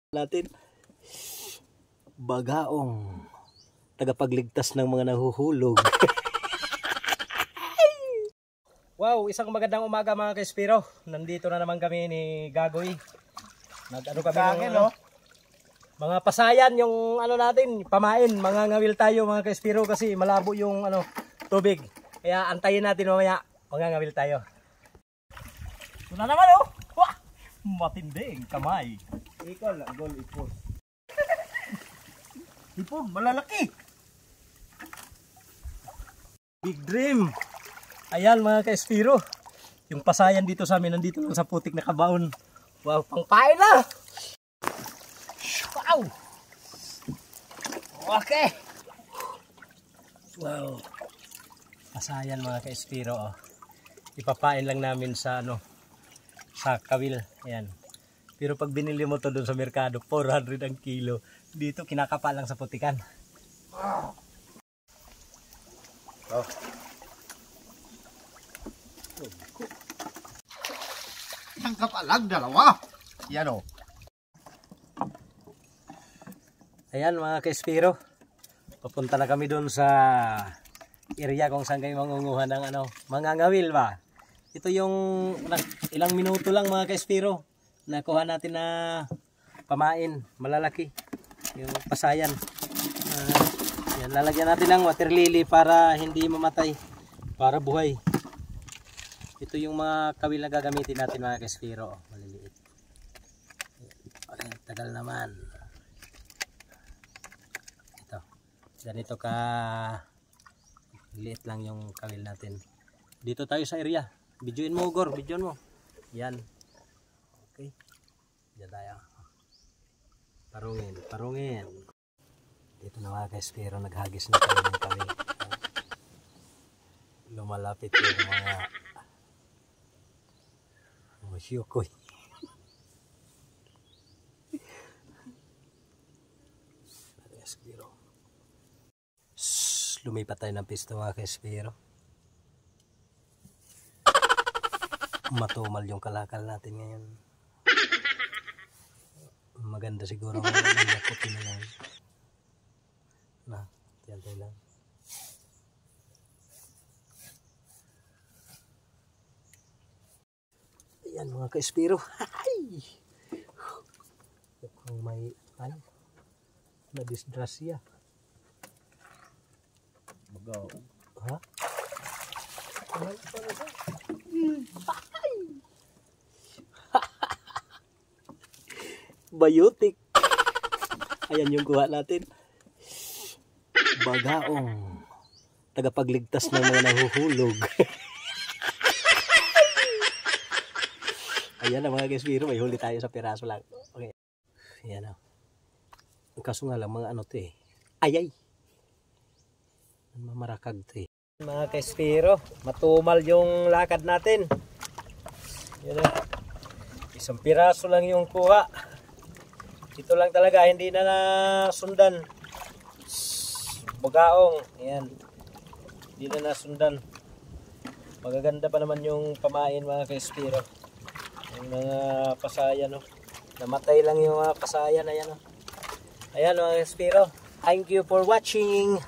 natin bagaong tagapagligtas ng mga nahuhulog. Wow, isang magandang umaga mga ka-Espiro. Nandito na naman kami ni Gagoy. Nag-ano kami ng mga pasayan yung ano natin, pamain, mga ngawil tayo mga ka-Espiro kasi malabo yung tubig. Kaya antayin natin mamaya, mga ngawil tayo. Ito na naman oh. Wah! Matinding kamay. Ikaw lang, gol ipon. Ipon, malalaki. Big dream. Ayan mga ka-Espiro. Yung pasayan dito sa amin, nandito lang sa putik na kabaon. Wow, pangpain na. Wow. Okay. Wow. Pasayan mga ka-Espiro. Oh. Ipapain lang namin sa sa kawil. Ayan. Pero pag binili mo to doon sa merkado, 400 ang kilo. Dito kinakapa lang sa putikan. Oh. Isang kapalag, dalawa. Yan o. Ayan mga ka-Espiro. Papunta na kami doon sa area kung saan kayo mangunguha ng mga ngawil ba. Ito yung ilang minuto lang mga ka-Espiro. Nakuha natin na pamain, malalaki. Yung pasayan. Yan, lalagyan natin ng water lily para hindi mamatay. Para buhay. Ito yung mga kawil na gagamitin natin mga ka-Espiro. Maliliit. Ayan, tagal naman. Ito. Ganito ka liit lang yung kawil natin. Dito tayo sa area. Videoin mo, Gor. Videoin mo. Yan. Okay. Diyan tayo. Parungin. Parungin. Dito na mga ka-Espiro. Naghagis na tayo ng kawil. Lumalapit yung mga syukoy. Lumipat tayo ng pisto mga ka-Espiro. Matumal yung kalakal natin ngayon. Maganda siguro ang lakotin na lang. Na, tiyantay lang. Ayan mga ka-Espiro. Hay! Mukhang may na-disgrasya. Magaw. Ha? Biotic. Ayan yung kuha natin. Bagaong tagapagligtas ng mga nahuhulog. Ayan na mga ka-Espiro, may huli tayo sa piraso lang. Okay. Ayan na. Ang kaso nga lang mga to eh. Ayay. Mamarakag to eh. Mga ka-Espiro, matumal yung lakad natin. Yan na. Isang piraso lang yung kuha. Ito lang talaga, hindi na nasundan. Bagaong. Ayan. Hindi na nasundan. Magaganda pa naman yung pamain mga ka-Espiro. Yung mga pasayan. Namatay lang yung mga pasayan. Ayan. Ayan mga ka-Espiro. Thank you for watching.